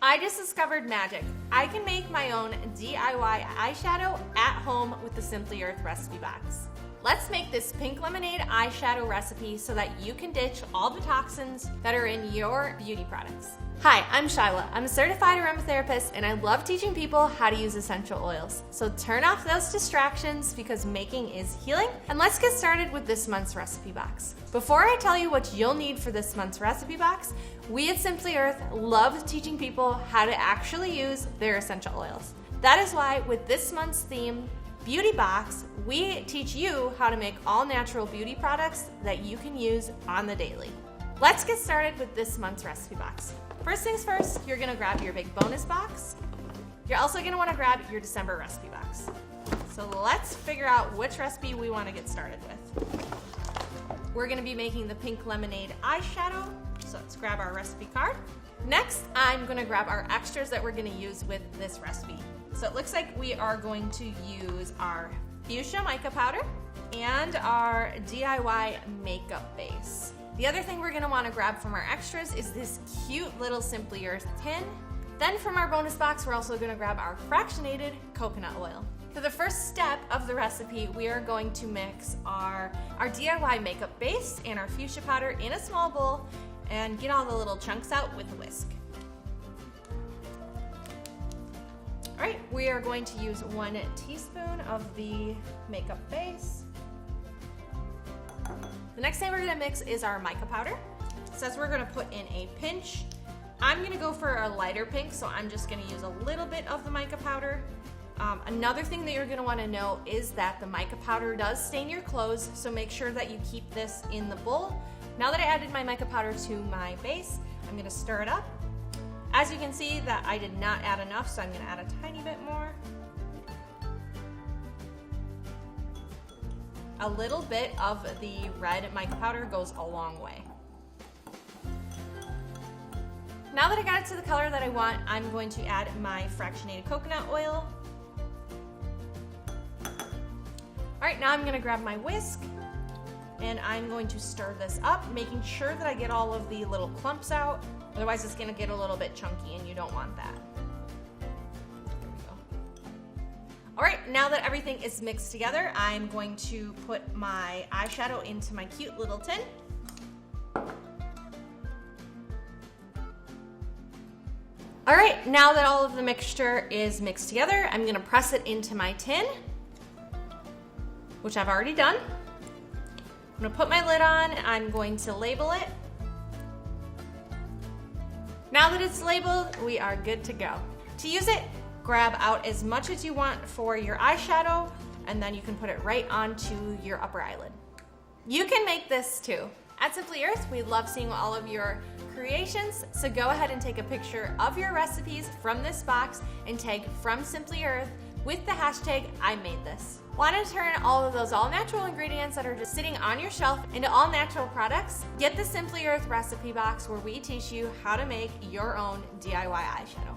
I just discovered magic. I can make my own DIY eyeshadow at home with the Simply Earth recipe box. Let's make this pink lemonade eyeshadow recipe so that you can ditch all the toxins that are in your beauty products. Hi, I'm Shyla. I'm a certified aromatherapist and I love teaching people how to use essential oils. So turn off those distractions because making is healing, and let's get started with this month's recipe box. Before I tell you what you'll need for this month's recipe box, we at Simply Earth love teaching people how to actually use their essential oils. That is why with this month's theme, Beauty Box, we teach you how to make all natural beauty products that you can use on the daily. Let's get started with this month's recipe box. First things first, you're gonna grab your big bonus box. You're also gonna wanna grab your December recipe box. So let's figure out which recipe we wanna get started with. We're gonna be making the pink lemonade eyeshadow, so let's grab our recipe card. Next, I'm gonna grab our extras that we're gonna use with this recipe. So it looks like we are going to use our fuchsia mica powder and our DIY makeup base. The other thing we're gonna wanna grab from our extras is this cute little Simply Earth tin. Then from our bonus box, we're also gonna grab our fractionated coconut oil. For the first step of the recipe, we are going to mix our DIY makeup base and our fuchsia powder in a small bowl and get all the little chunks out with a whisk. All right, we are going to use 1 teaspoon of the makeup base. The next thing we're gonna mix is our mica powder. It says we're gonna put in a pinch. I'm gonna go for a lighter pink, so I'm just gonna use a little bit of the mica powder. Another thing that you're gonna wanna know is that the mica powder does stain your clothes, so make sure that you keep this in the bowl. Now that I added my mica powder to my base, I'm gonna stir it up. As you can see that I did not add enough, so I'm gonna add a tiny bit more. A little bit of the red mica powder goes a long way. Now that I got it to the color that I want, I'm going to add my fractionated coconut oil. All right, now I'm gonna grab my whisk and I'm going to stir this up, making sure that I get all of the little clumps out. Otherwise it's gonna get a little bit chunky and you don't want that. There we go. All right, now that everything is mixed together, I'm going to put my eyeshadow into my cute little tin. All right, now that all of the mixture is mixed together, I'm gonna press it into my tin, which I've already done. I'm gonna put my lid on, I'm going to label it. Now that it's labeled, we are good to go. To use it, grab out as much as you want for your eyeshadow, and then you can put it right onto your upper eyelid. You can make this too. At Simply Earth, we love seeing all of your creations, so go ahead and take a picture of your recipes from this box and tag From Simply Earth with the hashtag #IMadeThis. Want to turn all of those all-natural ingredients that are just sitting on your shelf into all-natural products? Get the Simply Earth recipe box where we teach you how to make your own DIY eyeshadow.